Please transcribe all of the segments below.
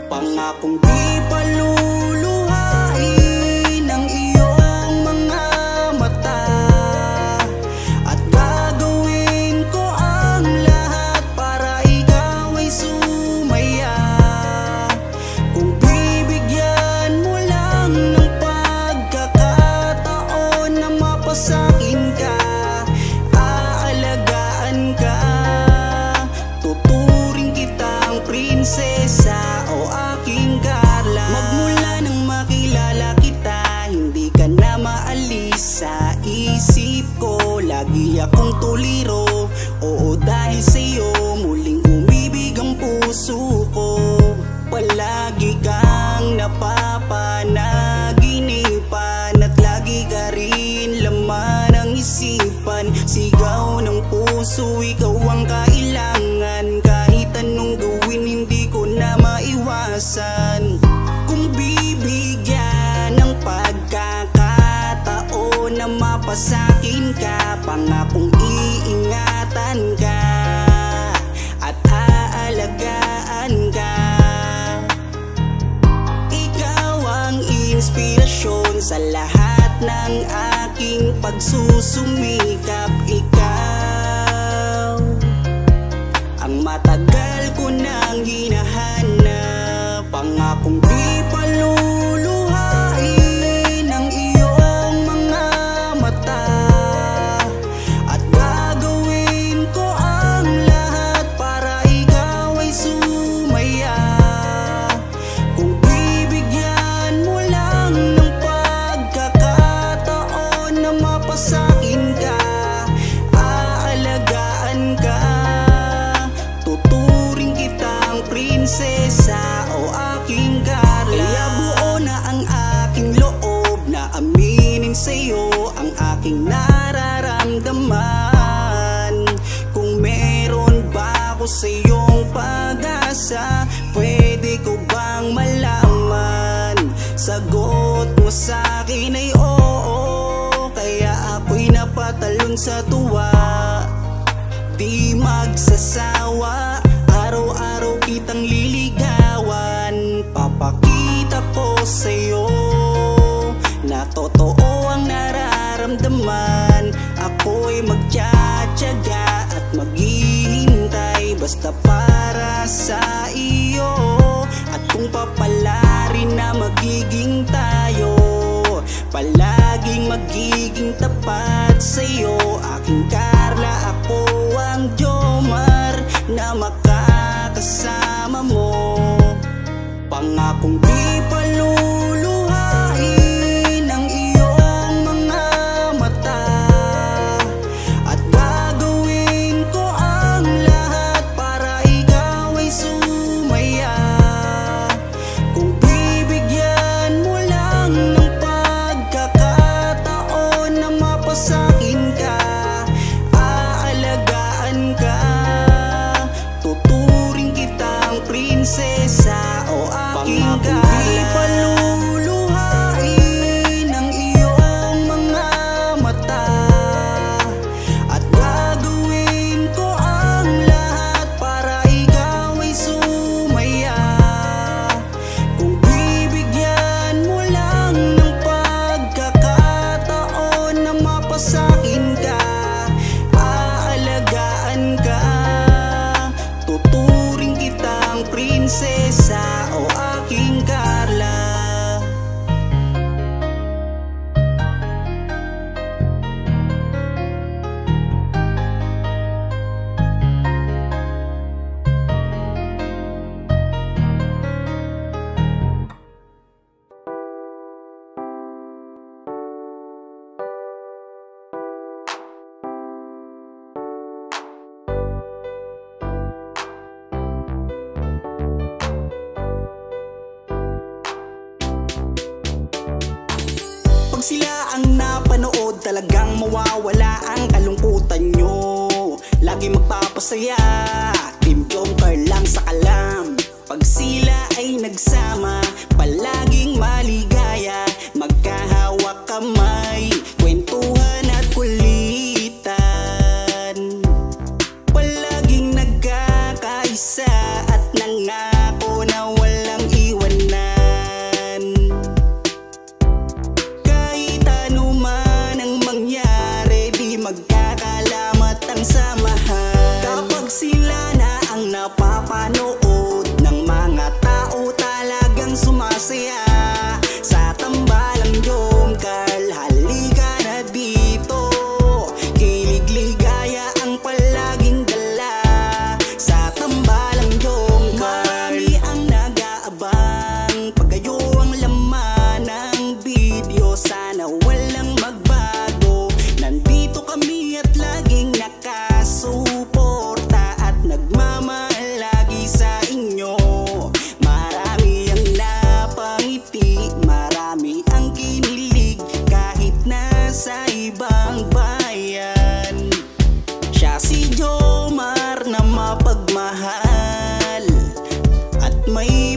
Pangakong di paluluhain ang iyong mga mata, at gagawin ko ang lahat para ikaw ay sumaya. Kung bibigyan mo lang ng pagkakataon na mapasakin ka, aalagaan ka, tuturing kitang prinsesa o aking Carla. Magmula nang makilala kita, hindi ka na maalis sa isip ko. Lagi akong tuliro, oo dahil sa'yo muling umibig ang puso ko. Palagi kang napapanaginipan at lagi ka rin laman ng isipan. Sigaw ng puso, ikaw ang kailangan. Kahit anong gawin, hindi ko na maiwasan. Kung bibigyan ng pagkakataon na mapasakin ka, pangakong iingatan ka at aalagaan ka. Ikaw ang inspirasyon sa lahat ng aking pagsusumikap. Ikaw ang matagal ko nang hinahanap. Pangakong di paluluhain ang iyong mga mata, at gagawin ko ang lahat para ikaw ay sumaya. Kung bibigyan mo lang ng pagkakataon na mapasakin ka, aalagaan ka, tuturing kitang prinsesa o aking Carla. Kaya buo na ang aking loob na aminin sa'yo ang aking nararamdaman. Kung meron ba ako sa'yong pag-asa, pwede ko bang malaman? Sagot mo sa'kin ay oo, kaya ako'y napatalon sa tuwa. Di magsasawa, araw-araw kitang liligawan. Papakita ko sa'yo na totoo ang nararamdaman. Ako'y magtsatsaga at maghihintay basta para sa iyo. At kung papalarin na magiging tayo, palaging magiging tapat sa'yo, aking Carla. Ako ang Jomar na makakasama mo. Pangakong di paluluhain ang iyong mga mata, at gagawin ko ang lahat para ikaw ay sumaya. Kung bibigyan mo lang ng pagkakataon na mapasakin ka, aalagaan ka, tuturing kitang prinsesa o aking Carla. Di paluluhain ang iyong mga mata, at gagawin ko ang lahat para ikaw ay sumaya. Kung bibigyan mo lang ng pagkakataon na mapasakin ka, aalagaan ka, tuturing kitang prinsesa o aking Carla. Pag sila ang napanood, talagang mawawala ang kalungkutan nyo. Lagi magpapasaya, Team Jomcar lang sa kalam. Pag sila ay nagsama, palaging maligaya, magkahawak kamay, kwentuhan at kulitan. Palaging nagkakaisa at nangako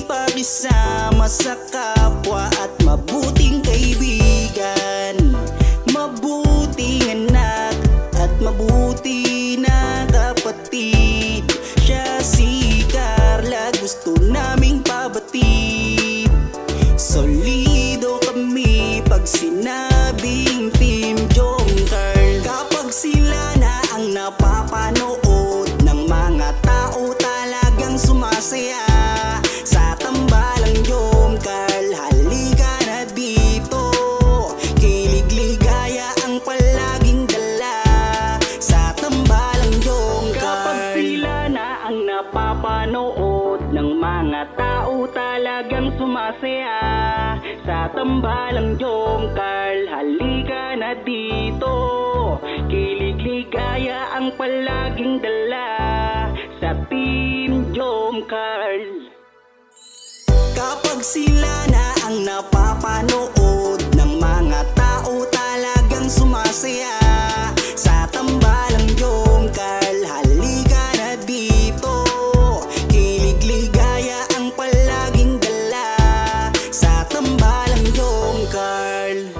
pakisama sa kapwa at mabuting kaibigan, mabuting anak at mabuti na kapatid. Siya si Carla, gusto naming pabatid. Solido kami pag sinabing Team Jomcarl. Kapag sila na ang napapanood ng mga tao talagang sumasaya sa tambalang Jomcarl. Halika na dito, kilig ligaya ang palaging dala sa tambalang Jomcarl. Kapag sila na ang napapanood ng mga tao talagang sumasaya sa tambalang Jomcarl. Halika na dito, kilig ligaya ang palaging dala sa Team Jomcarl. Kapag sila na ang napapanood ng mga tao talagang sumasaya sa tambalang Jomcarl. Halika na dito, kilig ligaya ang palaging dala sa tambalang Jomcarl.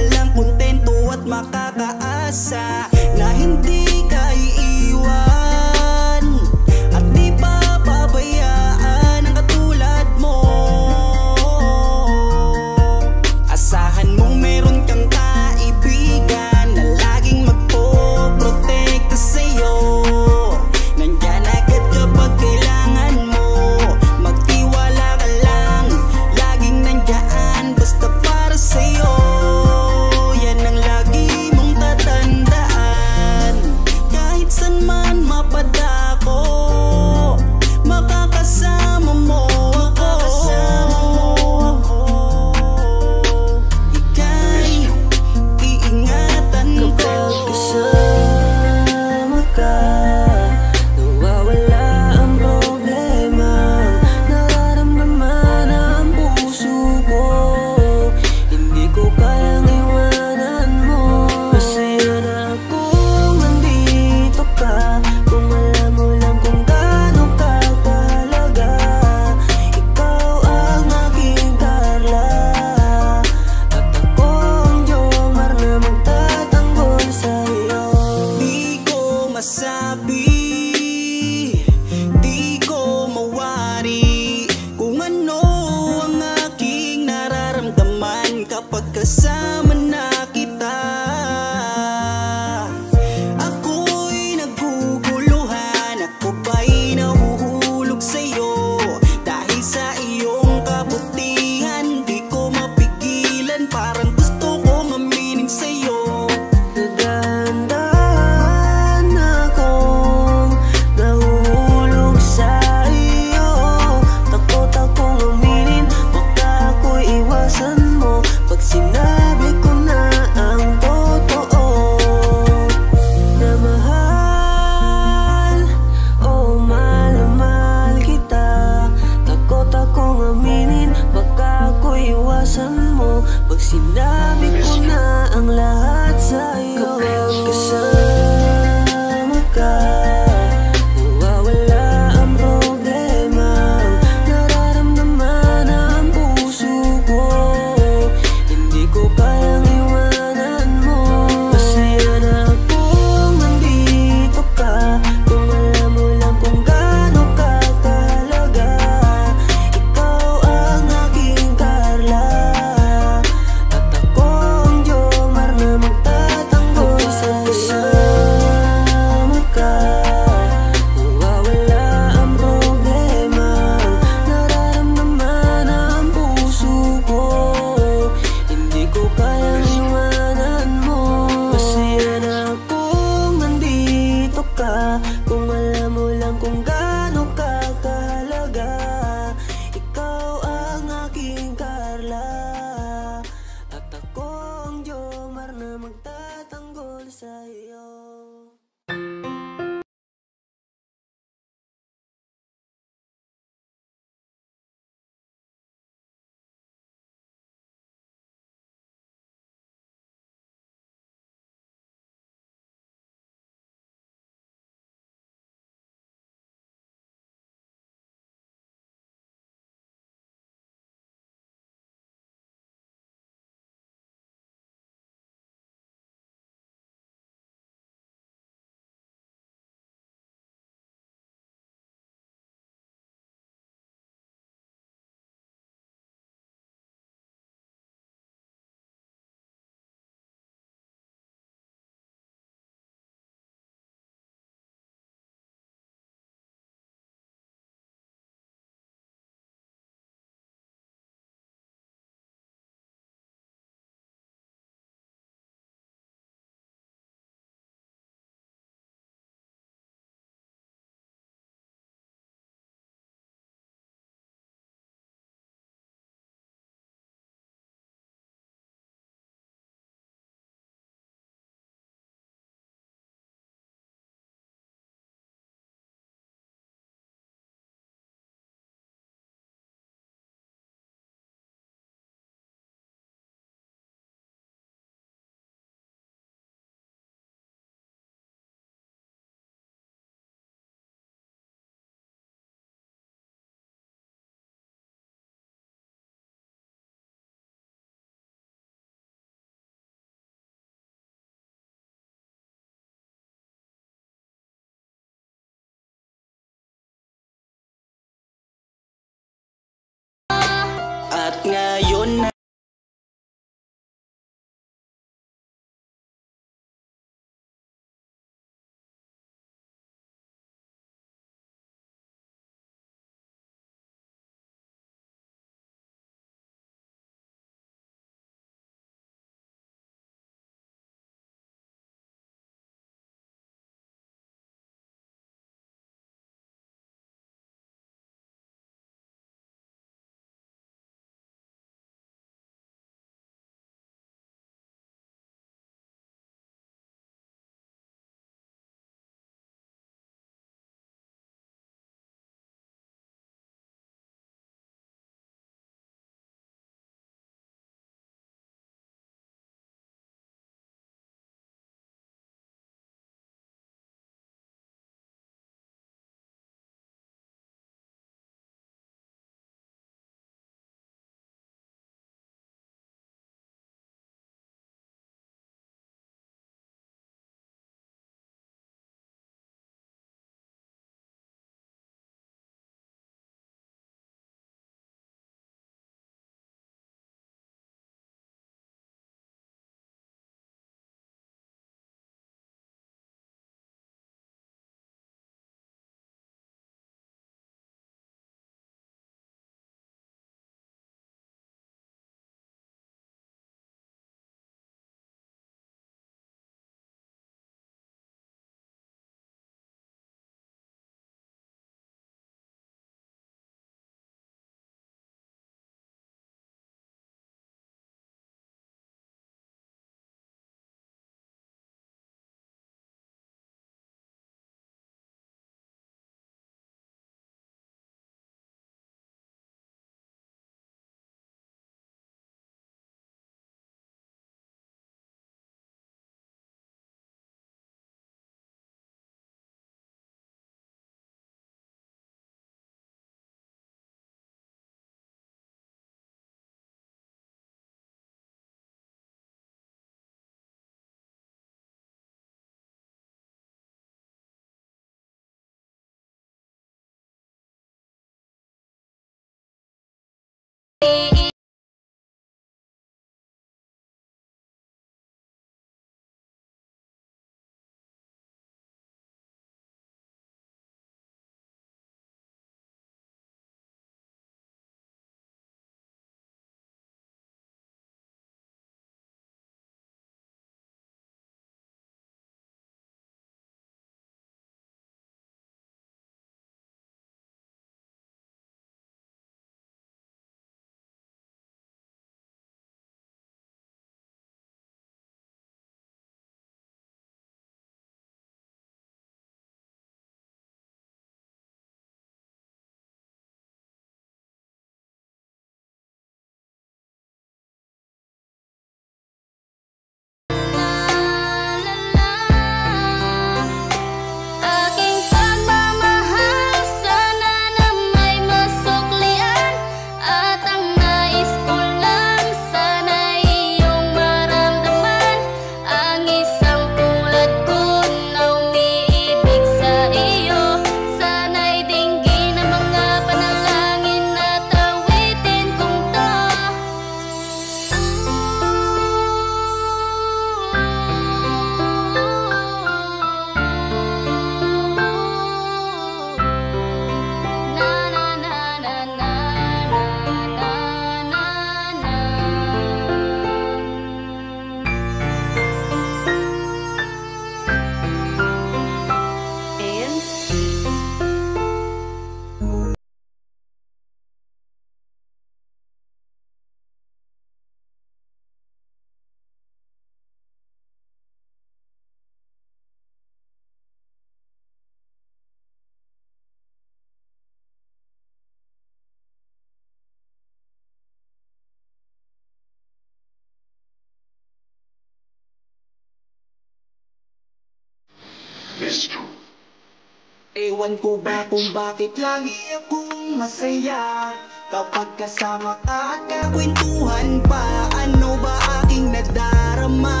Ewan ko ba kung bakit lagi akong masaya kapag kasama ka at kakwentuhan pa. Ano ba aking nadarama?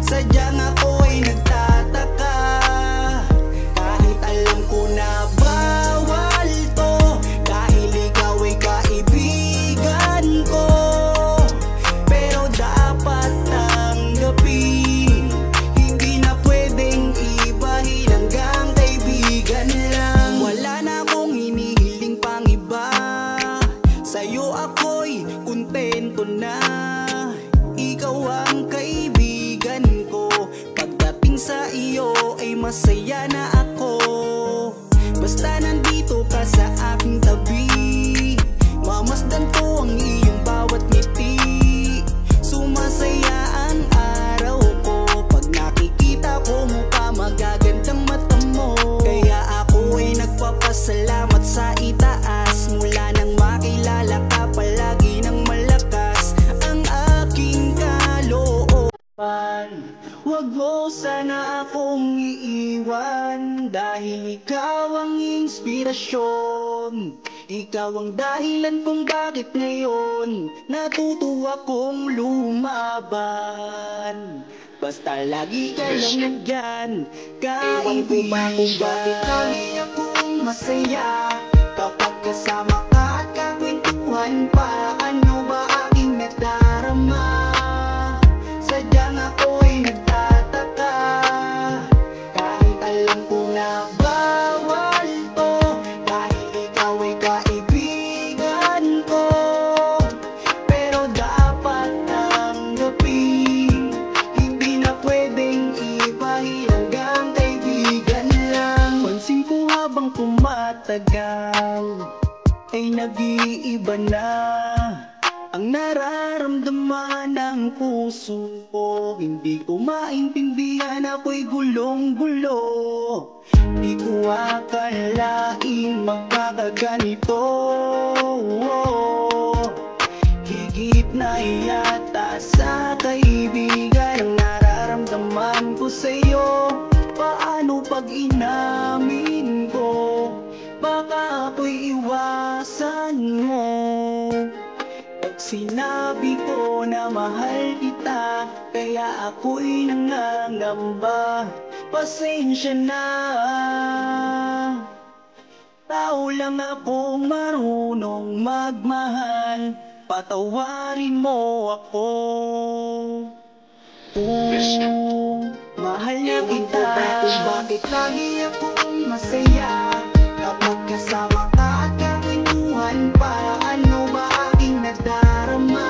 Sadyang ako ay nagtataka, kahit alam ko na bawal to, dahil ikaw ay kaibigan ko. Pero dapat tanggapin, hindi na pwedeng ibahin, hanggang kaibigan lang. Wala na akong hinihiling pang iba, sa'yo ako'y kontento na. Ikaw ang kaibigan ko, pagdating sa iyo ay masaya na ako. Basta nandito ka sa aking tabi, mamasdan ko ang iyong bawat ngiti. Sumasaya ang araw ko pag nakikita ko mukha, magagandang mata mo. Kaya ako ay nagpapasalamat sa itaas, mula nang makilala ka palagi nang malakas ang aking kalooban. Huwag mo sana akong iiwan, dahil ikaw ang inspirasyon. Ikaw ang dahilan kung bakit ngayon natuto akong lumaban. Basta lagi ka lang nandyan, kaibigan. Kung bakit lagi akong masaya kapag kasama ka at kakwentuhan pa. Ano ba aking nadarama? Sadyang ako ay nagtataka, kahit alam ko na bawal to, dahil ikaw ay kaibigan ko. Pero dapat tanggapin, hindi na pwedeng ibahin, hanggang kaibigan lang. Pansin ko habang tumatagal ay nag-iiba na ang nararamdaman ng puso ko. Hindi ko maintindihan, ako'y gulong-gulo. Di ko akalain magkakaganito. Higit na yata sa kaibigan ang nararamdaman ko sa'yo. Paano pag inamin ko? Baka ako'y iwasan mo. Sinabi ko na mahal kita, kaya ako'y nangangamba. Pasensya na, tao lang ako, marunong magmahal. Patawarin mo ako. Mahal na kita. Kung bakit lagi akong masaya kapag kasama ka at kakwentuhan pa. Ano ba aking nadarama?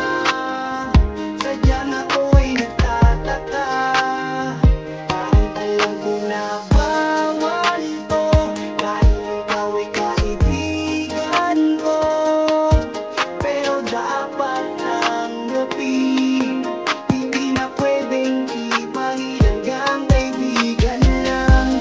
Sadyang ako ay nagtataka, kahit alam ko na bawal to, dahil ikaw ay kaibigan ko. Pero dapat tanggapin, hindi na pwedeng ibahin, hanggang kaibigan lang.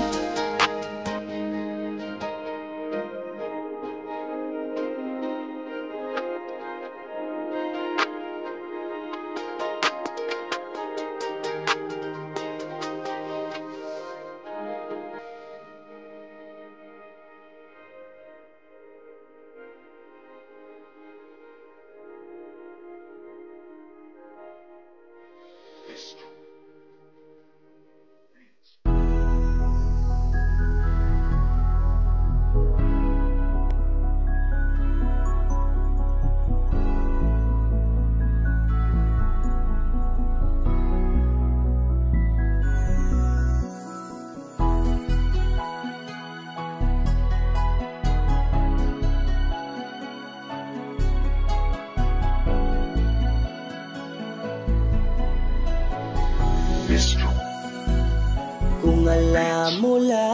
Kung alam mo lang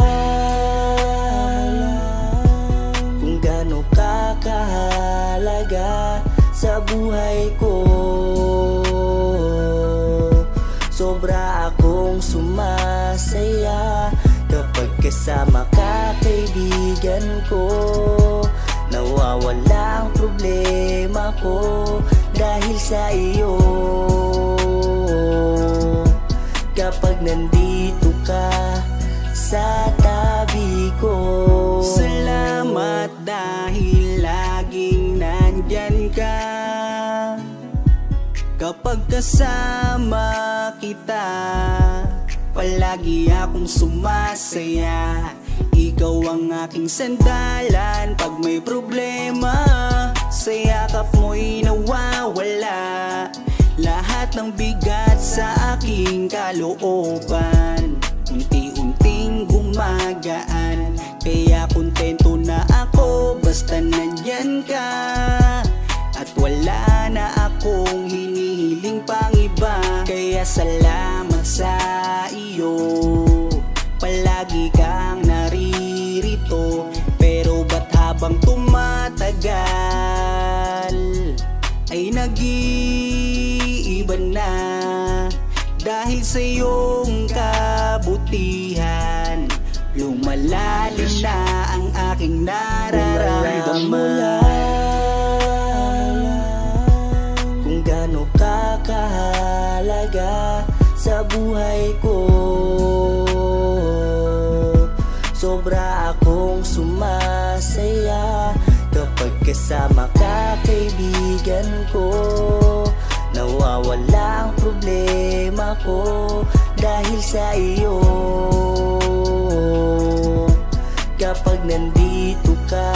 kung gaano ka kahalaga sa buhay ko, sobra akong sumasaya kapag kasama ka, kaibigan ko. Nawawala ang problema ko dahil sa iyo. Kapag nandito ka sa tabi kapag kasama kita. Palagi akong sumasaya, ikaw ang aking sandalan. Pag may problema, sa yakap mo'y nawawala lahat ng bigat sa aking kalooban. Unti-unting gumagaan, kaya kontento na ako basta nandyan ka. At wala na akong hinihiling pang iba, kaya salamat sa iyo. Palagi kang naririto, pero ba't habang tumatagal ay nag-iiba na? Dahil sa iyong kabutihan, lumalalim na ang aking nararamdaman. Kung gaano ka kahalaga sa buhay ko, sobra akong sumasaya kapag kasama ka, kaibigan ko. Nawawala ang problema ko dahil sa iyo. Kapag nandito ka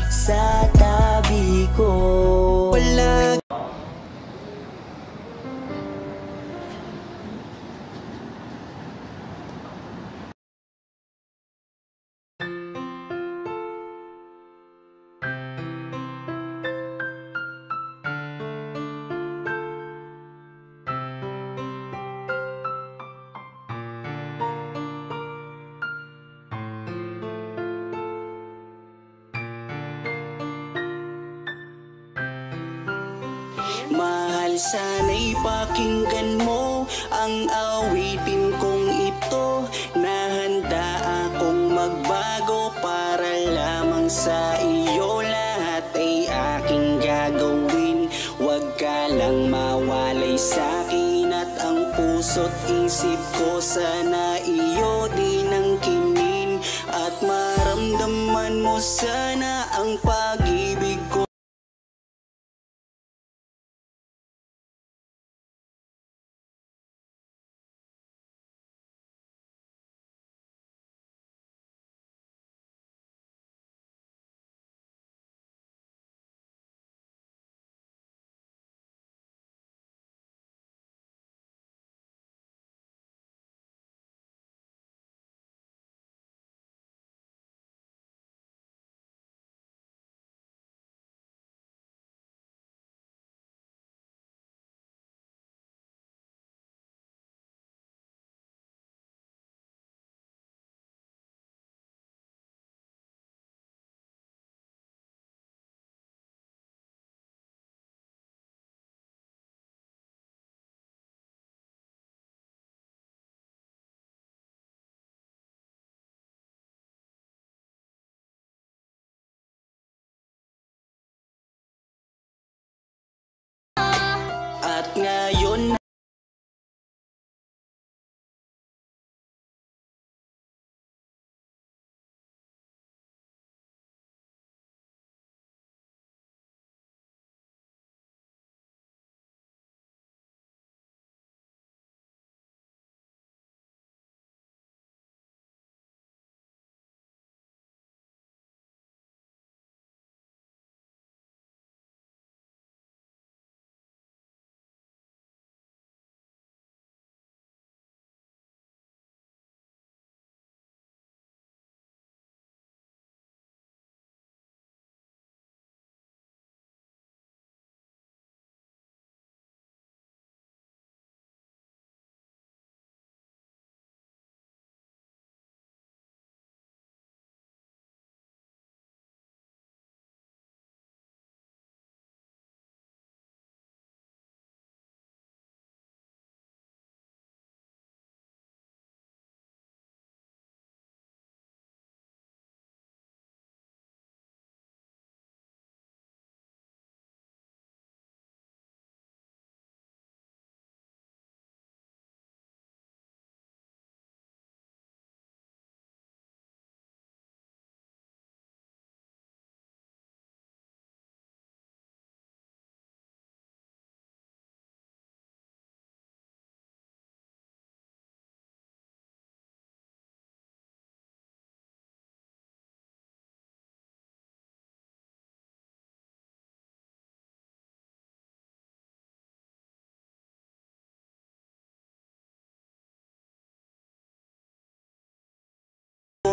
sa tabi ko, palagi mahal, sana'y pakinggan mo ang awitin kong ito, na handa akong magbago para lamang sa iyo. Lahat ay aking gagawin, huwag ka lang mawalay sa'kin. At ang puso't isip ko sana iyo din ang kinin, at maramdaman mo sana ang pag-ibig ko.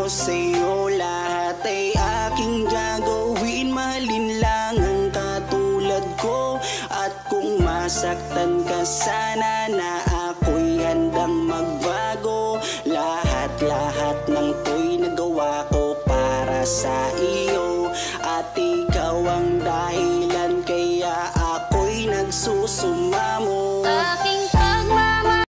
ko sa'yo, lahat ay aking gagawin. Mahalin lang ang katulad ko. At kung masaktan ka sana, na ako'y handang magbago. Lahat ng to'y nagawa ko para sa iyo. At ikaw ang dahilan kaya ako'y nagsusumamo. Aking pagmamahal.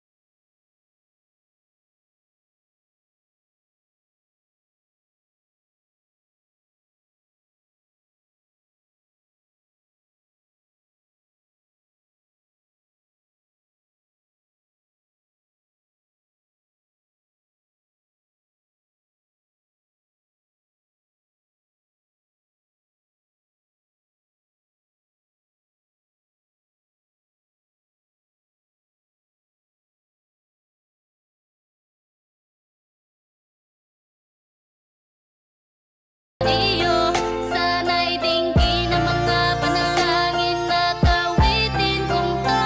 Iyo, sana'y dinggin ang mga panalangin at awitin kong to.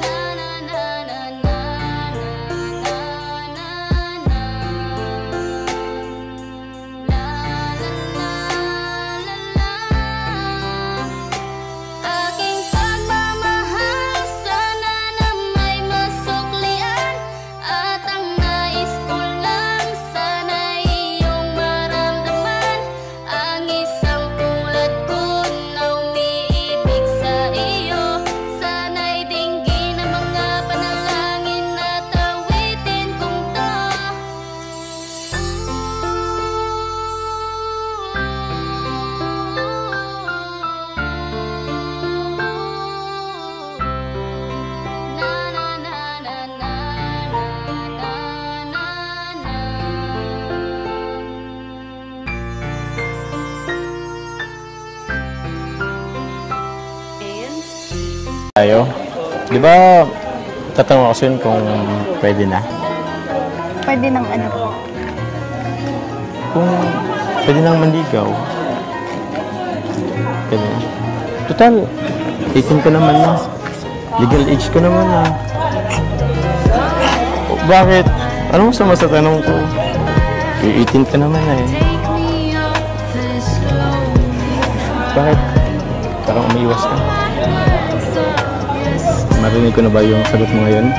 Na na na na na na na na na. La la la la la. Aking pagmamahal, sana na may masuklian. At ang nais ko lang, sana iyong maramdaman. Ang isang tulad ko na umiibig sa iyo. Sana'y dinggin ang mga panalangin at awitin kong to. Na na na na na na na na na. Tayo. Di ba tatanong ako sa'yo kung pwede na? Pwede ng ano po? Kung pwede nang manligaw. Pwede na. Total, 18 ko naman na. Legal age ko naman na. O, bakit? Anong masama sa tanong ko? 18 ka naman na eh. Bakit? Parang umiiwas ka. Marinig ko na ba yung sagot mo ngayon?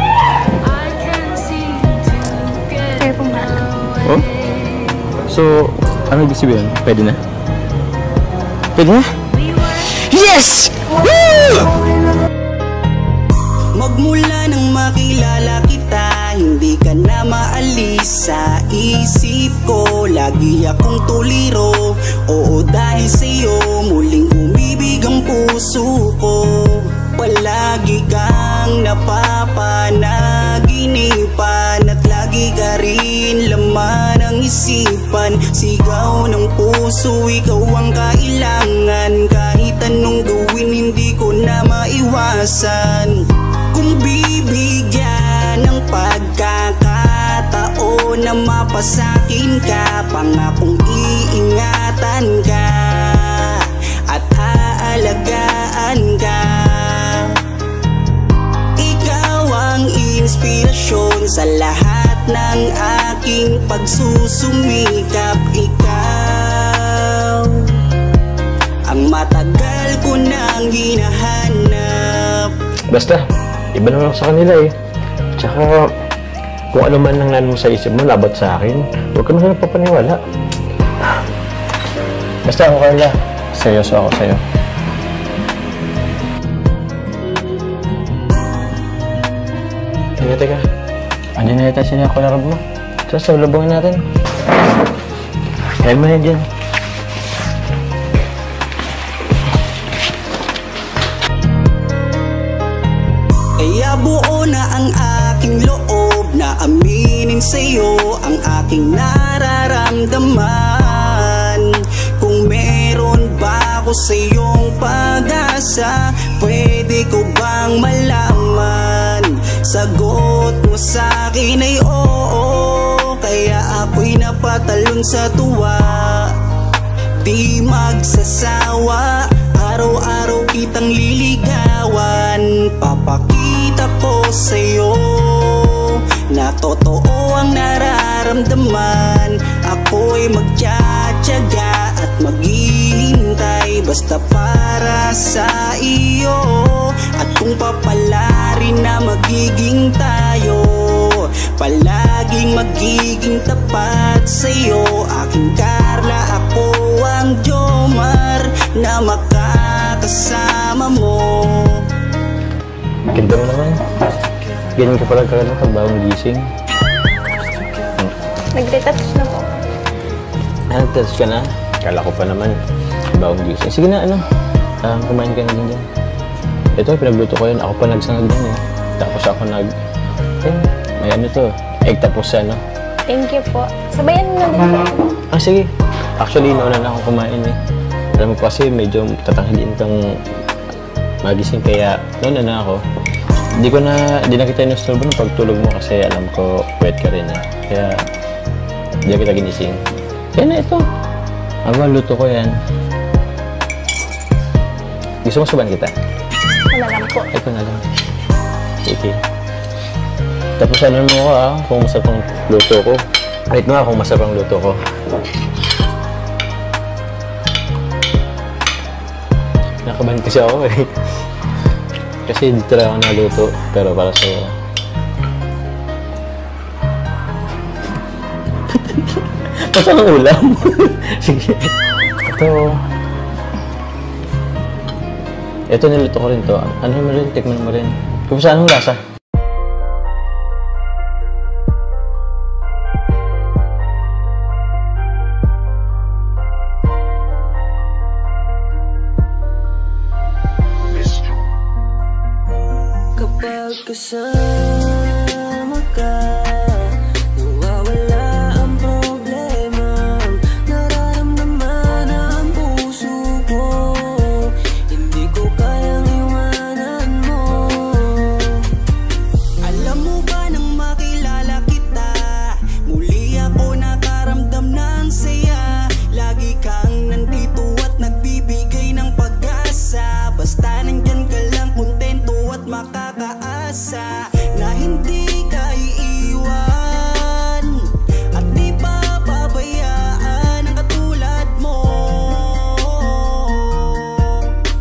Kayo pong bahala. Oh? So, ano ibig sabihin? Pwede na? Pwede na? Yes! Woo! Magmula nang makilala kita, hindi ka na maalis sa isip ko. Lagi akong tuliro, oo dahil sa'yo muling umibig ang puso ko. Palagi kang napapanaginipan at lagi ka rin laman ng isipan. Sigaw ng puso, ikaw ang kailangan. Kahit anong gawin, hindi ko na maiwasan. Kung bibigyan ng pagkakataon na mapasakin ka, pangakong iingatan ka at aalagaan ka. Ikaw ang inspirasyon sa lahat ng aking pagsusumikap. Ikaw ang matagal ko nang hinahanap. Basta, iba naman ako sa kanila eh. Tsaka, kung ano man ang nan mo sa isip mo, labat sa akin, huwag ka naman nagpapaniwala. Basta ako, Carla. Seryoso ako sa'yo. Teka. Andiyan na yata sila kolarab mo. So, labungin natin. Kaya mo na dyan. Kaya buo na ang aking loob na aminin sa'yo ang aking nararamdaman. Kung meron ba ako sa'yong pag-asa, pwede ko bang malaman? Sagot mo sa'kin ay oo, kaya ako'y napatalon sa tuwa. Di magsasawa araw-araw kitang liligawan. Papakita ko sa'yo na totoo ang nararamdaman. Ako'y magtsatsaga at maghihintay basta para sa iyo. At kung papalarin na magiging tayo, palaging magiging tapat sa'yo. Aking Carla, ako ang Jomar na makakasama mo. Ganda mo naman. Ganyan ka pala pag bagong gising. Nagretouch na po. Nag-touch ka na? Kala ko pa naman. Bagong gising. Sige na, kumain ka na din dyan. Ito, pinagluto ko yun. Ako pa nagsangag din eh. Tapos ako may ano to, egg tapos Thank you po. Sabayan mo na din po. Sige. Actually, nauna na ako kumain eh. Alam mo kasi medyo tatanghaliin kang magising kaya nauna na ako. Di na kita inusturbo ng pagtulog mo kasi alam ko wet ka rin eh. Kaya di na kita ginising. Kaya na ito. Luto ko yan. Gusto mo suban kita? Ito na lang po. Ito na lang. Okay. Tapos mo ko kung masarap ang luto ko. Kahit mo kung masarap ang luto ko. Nakabahan kasi ako eh. Kasi hindi talaga ako naluto. Pero para sa'yo. Pasok ang ulam. Sige. Ito niluto ko rin to. Ano mo rin? Tikman mo rin. Kung saan mo lasa? Kapag kasama ka, nawawala ang problema. Nararamdaman ang puso ko, hindi ko kayang iwanan mo. Alam mo ba nang makilala kita, muli ako nakaramdam ng saya. Lagi kang nandito at nagbibigay ng pag-asa. Basta nandyan ka lang, kontento at makakaasa na hindi ka iiwan at di pa pabayaan ang katulad mo.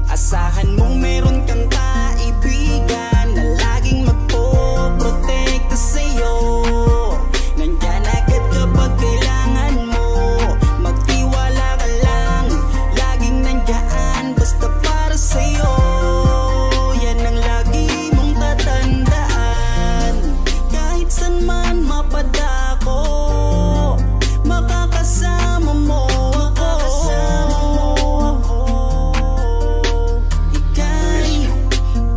Asahan mong meron kang kaibigan na laging magpoprotekta sa'yo. Nandyan agad kapag kailangan mo, magtiwala ka lang, laging nandyan basta para sa'yo. Yan ang lagi mong tatandaan. Kahit saan man mapadako, makakasama mo ako. Ika'y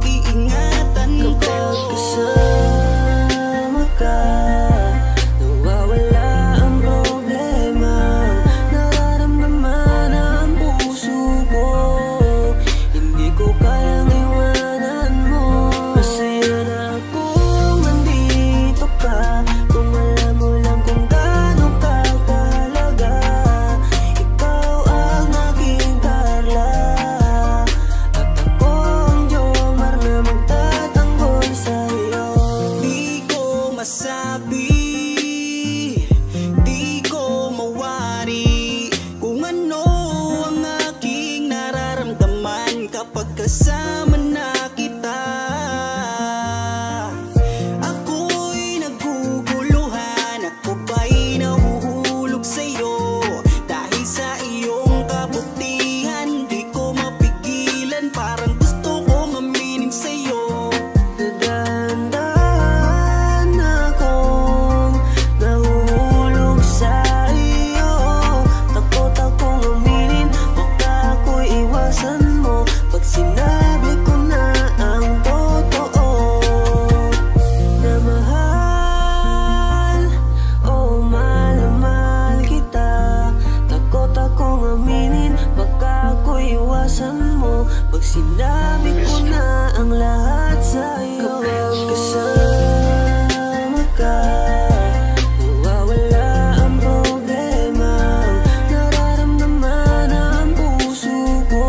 iingatan ko. Kapag kasama ka, nawawala ang problema. Nararamdaman ang puso ko, hindi ko kayang iwanan mo. Masaya na ako nandito ka, kung alam mo lang kung gaano ka kahalaga. Ikaw ang aking Carla, at ako ang Jomar na magtatanggol sa'yo. Di ko masabi, di ko mawari kung ano ang aking nararamdaman kapag kasama na kita. Ako'y naguguluhan, ako ba'y nahuhulog sa'yo? Dahil sa iyong kabutihan, di ko mapigilan, parang gusto kong aminin sa'yo. Dahan-dahan akong nahuhulog sa iyo. Takot akong aminin, baka ako'y iwasan mo pag sinabi ko na ang totoo. Na mahal, oh mahal na mahal kita. Takot akong aminin, baka ako'y iwasan mo pag sinabi ko na ang lahat sa'yo. Kapag kasama ka, nawawala ang problema. Nararamdaman ang puso ko,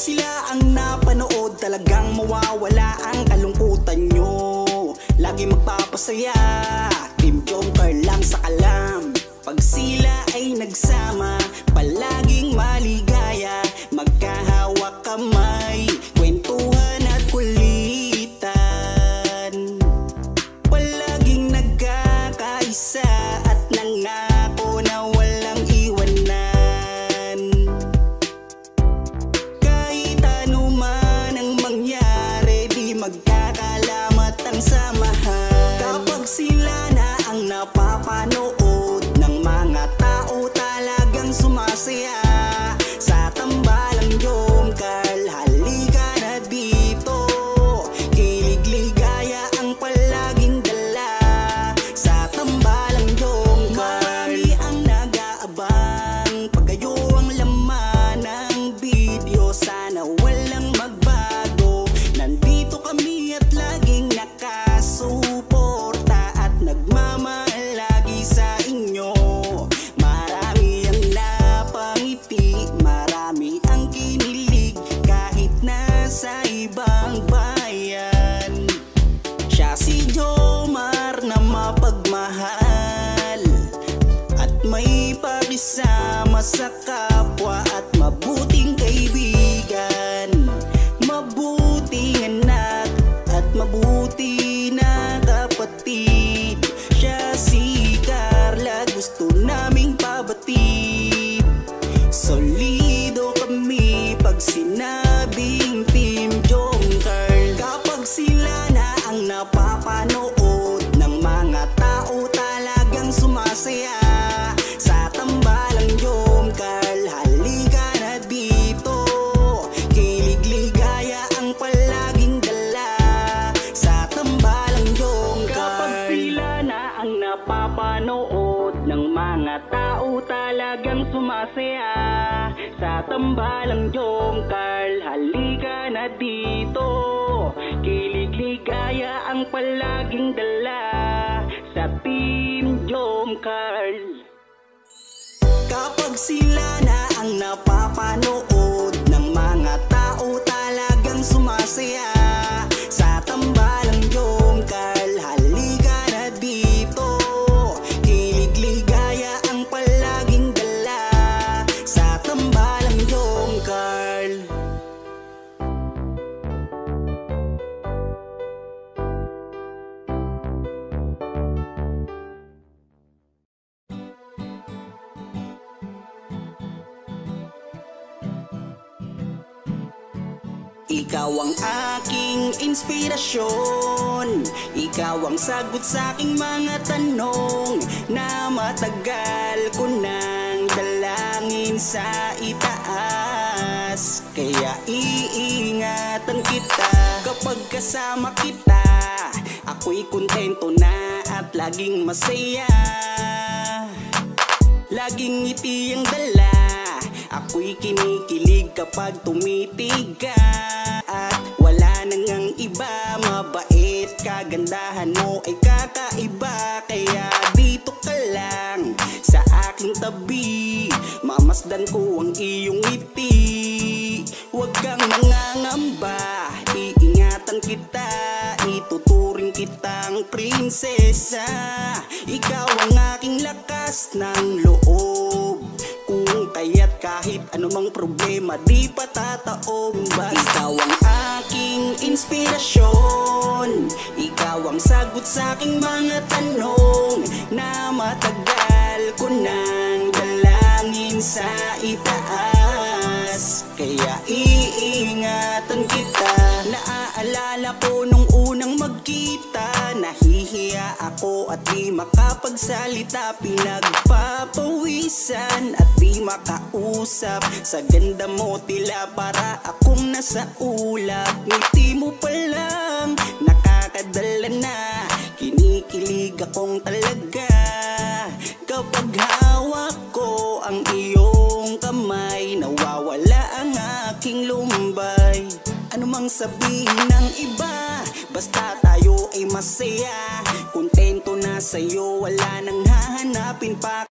sila ang napanood, talagang mawawala ang kalungkutan nyo. Lagi magpapasaya, Team Joker lang sa kalam. Pag sila ay nagsama, palaging maligaya, magkahawak kamay, kwentuhan at kulitan. Palaging nagkakaisa at nangako na walang iwanan. Kahit ano man ang mangyari, di magkakalamat ang samahan. Kapag sila na ang napapanood ng mga tao, talagang sumasaya sa tambalang Jomcar. Halika na dito, kilig-ligaya ang palaging dala sa tambalang Jomcar. Marami ang nag-aabang pag kayo ang laman ng video, sana walang magbago. Nandito kami at laging nakasuporta at nagmamahal lagi sa inyo. Marami ang napangiti, marami ang kinilig kahit nasa ibang bayan. Siya si Jomar na mapagmahal at may pakisama sa kapwa at mabuting kaibigan, mabuting anak at mabuti na kapatid. Siya si Carla, gusto naming pabatid. Solido kami pag sinabing Team Joker. Kapag sila na ang napapanood ng mga tao, talagang sumasaya sa tambalang Jomcar. Halika na dito, kilig-ligaya ang palaging dala sa tambalang Jomcar. Kapag sila na ang napapanood ng mga tao, talagang sumasaya sa tambalang Jomcar. Halika na dito, kilig-ligaya ang palaging dala sa Team Jomcar. Kapag sila na ang napapanood ng mga tao, talagang sumasaya sa tambalang Jomcar. Halika na dito, kilig-ligaya ang palaging dala sa tambalang Jomcar. Ikaw ang aking inspirasyon, ikaw ang sagot sa aking mga tanong na matagal ko nang dalangin sa itaas. Kaya iingatan kita kapag kasama kita, ako'y kontento na at laging masaya. Laging ngiti ang dala, ako'y kinikilig kapag tumitig ka. At wala nang ang iba, mabait, kagandahan mo ay kakaiba. Kaya dito ka lang sa aking tabi, mamasdan ko ang iyong ngiti. Huwag kang mangangamba, iingatan kita, ituturing kitang prinsesa. Ikaw ang aking lakas ng loob, kung kaya't kahit anumang problema di patataob. Ikaw ang aking inspirasyon, ikaw ang sagot sa aking mga tanong na matagal ko nang dalangin sa itaas. Kaya iingatan kita. Naaalala ko nung unang magkita, nahihiya ako at di makapagsalita, pinagpapawisan at di makausap. Sa ganda mo tila para akong nasa ulap, ngiti mo pa lang nakakadala na, kinikilig akong talaga. Kapag hawak ko ang iyong kamay, nawawala ang aking lumbay. Ano mang sabihin ng iba, basta tayo ay masaya. Kontento na sa'yo, wala nang hahanapin pa.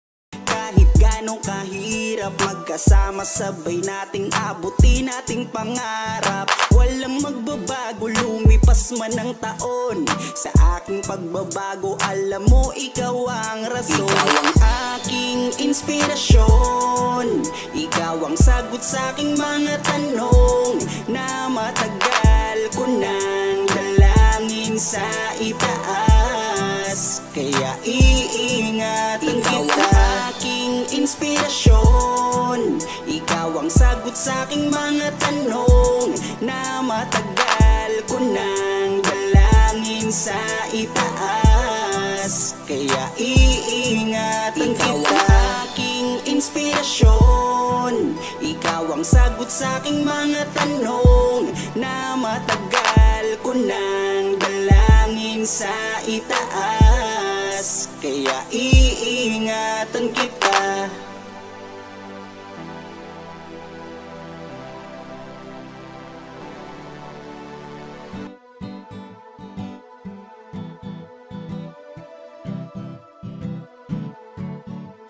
Kahit gaano kahirap magkasama, sabay nating abutin ating pangarap. Walang magbabago, lumipas man ang taon. Sa aking pagbabago, alam mo ikaw ang rason. Ikaw ang aking inspirasyon, ikaw ang sagot sa aking mga tanong na matagal ko nang dalangin sa itaas. Kaya iingatan kita. Ikaw ang aking inspirasyon, ikaw ang sagot sa aking mga tanong na matagal ko nang dalangin sa itaas. Kaya iingatan kita. Ikaw ang aking inspirasyon, ikaw ang sagot sa aking mga tanong na matagal ko nang dalangin sa itaas. Kaya iingatan kita.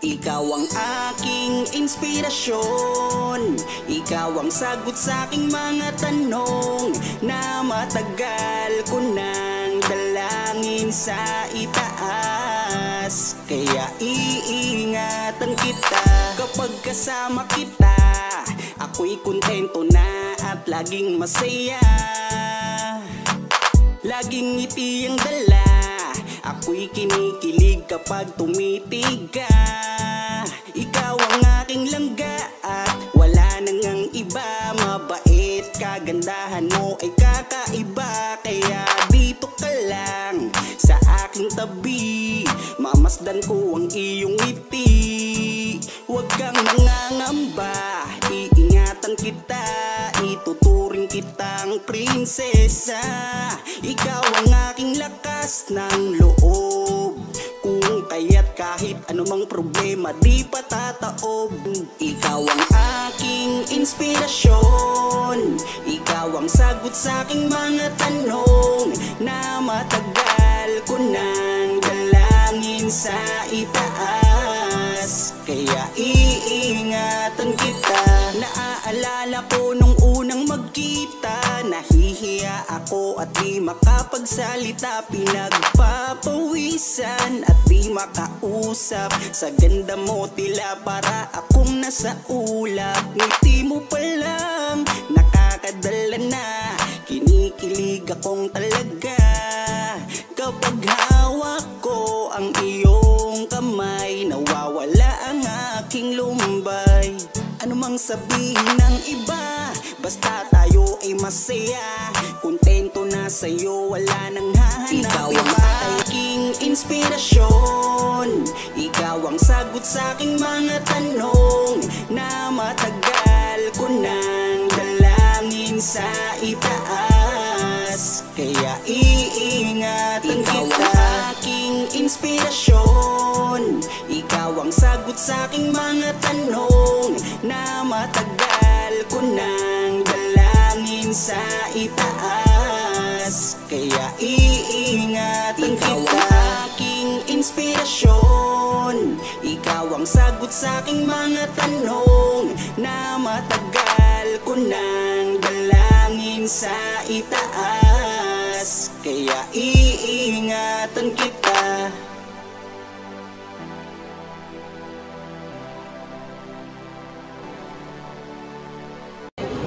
Ikaw ang aking inspirasyon, ikaw ang sagot sa aking mga tanong na matagal ko nang dalangin sa itaas. Kaya iingatan kita. Kapag kasama kita, ako'y kontento na at laging masaya. Laging ngiti ang dala, ako'y kinikilig kapag tumitig ka. Ikaw ang aking langga at wala nang ang iba. Mabait, kagandahan mo ay kakaiba. Kaya dito ka lang sa aking tabi, mamasdan ko ang iyong ngiti. Huwag kang mangangamba, iingatan kita, ituturing kitang prinsesa. Ikaw ang aking lakas ng loob, kung kaya't kahit anumang problema di patataob. Ikaw ang aking inspirasyon, ikaw ang sagot sa aking mga tanong na matagal ko nang dalangin sa itaas. Kaya iingatan kita. Naaalala ko nung unang magkita, nahihiya ako at di makapagsalita. Pinagpapawisan at di makausap. Sa ganda mo tila para akong nasa ulap. Ngiti mo pa lang nakakadala na, kinikilig akong talaga. Kapag hawak ko ang iyong kamay, nawawala ang aking lumbay. Ano mang sabihin ng iba, basta tayo ay masaya. Kontento na sa'yo, wala nang hahanap. Ikaw ang aking inspirasyon, ikaw ang sagot sa aking mga tanong na matagal ko nang dalangin sa itaas. Kaya iingatan kita. Ikaw ang aking inspirasyon, ikaw ang sagot sa aking mga tanong na matagal ko nang dalangin sa itaas. Kaya iingatan kita. Ikaw ang aking inspirasyon, ikaw ang sagot sa aking mga tanong na matagal ko nang dalangin sa itaas. Kaya iingatan kita.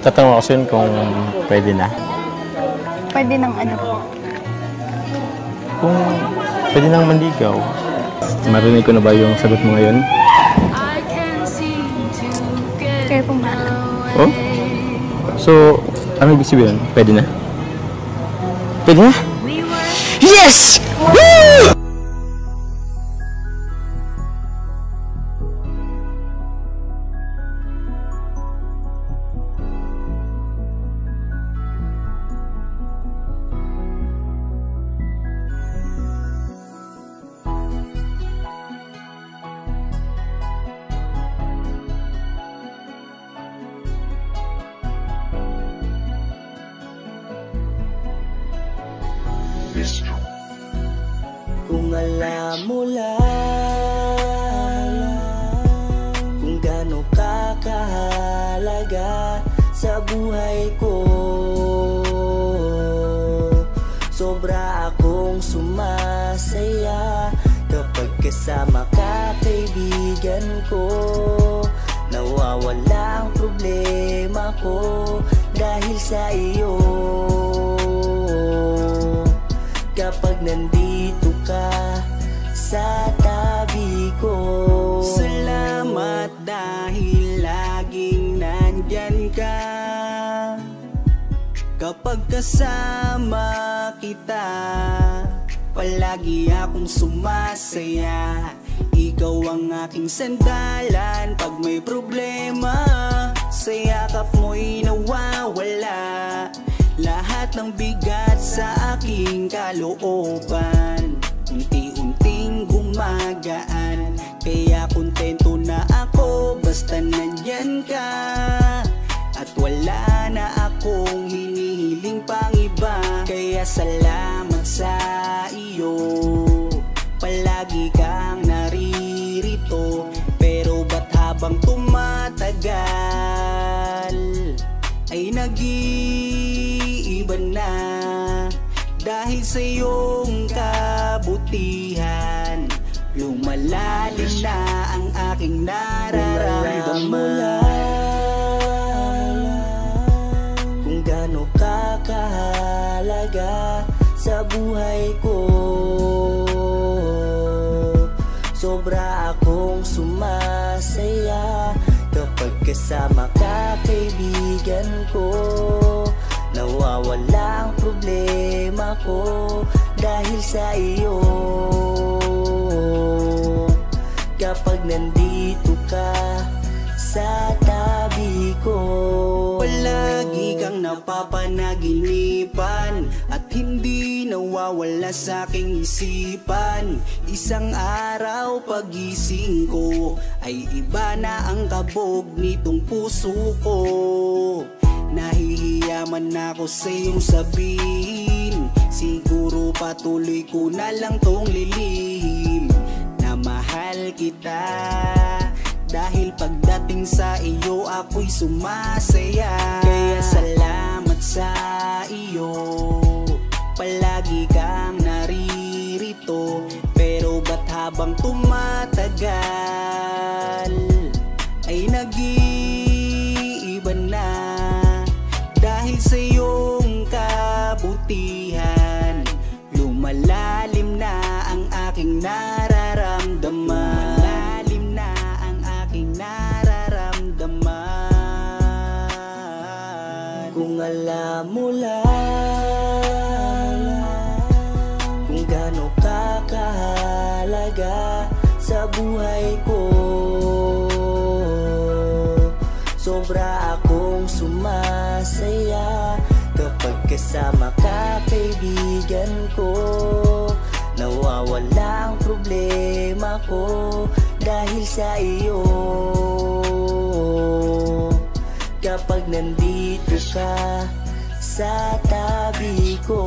Tatanong ako sa'yo kung pwede na. Pwede ng ano po? Kung pwede nang manligaw. Marinig ko na ba yung sagot mo ngayon? Kaya po nga. Oh? So, ano ibig sabihin? Pwede na? Pwede na? Yes! Woo! Kung alam mo lang buhay ko. Sobra akong sumasaya kapag kasama ka, kaibigan ko. Nawawala ang problema ko dahil sa iyo. Kapag nandito ka sa tabi ko. Salamat dahil laging nandyan ka. Kapag kasama kita, palagi akong sumasaya. Ikaw ang aking sandalan pag may problema. Sa yakap mo'y nawawala lahat ng bigat sa aking kalooban. Unti-unting gumagaan, kaya kontento na ako basta nandyan ka. At wala na akong hinihiling pang iba. Kaya salamat sa iyo, palagi kang naririto. Pero ba't habang tumatagal ay nag-iiba na? Dahil sa iyong kabutihan, lumalalim na ang aking nararamdaman. Kung gaano ka kahalaga sa buhay ko. Sobra akong sumasaya kapag kasama ka, kaibigan ko. Nawawala ang problema ko dahil sa iyo. Kapag nandito ka sa tabi ko. Palagi kang napapanaginipan at hindi nawawala sa aking isipan. Isang araw pagising ko ay iba na ang kabog nitong puso ko. Nahihiya man ako sa iyong sabihin, siguro patuloy ko na lang tong lilihim na mahal kita. Dahil pagdating sa iyo ako'y sumasaya. Kaya salamat sa iyo, palagi kang naririto. Pero ba't habang tumatagal ay nag-iiba na? Dahil sa iyong kabutihan, lumalalim na ang aking nararamdaman. Lumalalim na ang aking nararamdaman. Kung alam mo lang kung gaano ka kahalaga sa buhay ko. Sobra akong sumasaya kapag kasama ka, kaibigan ko. Nawawala ang problema ko dahil sa iyo. Kapag nandito ka sa tabi ko.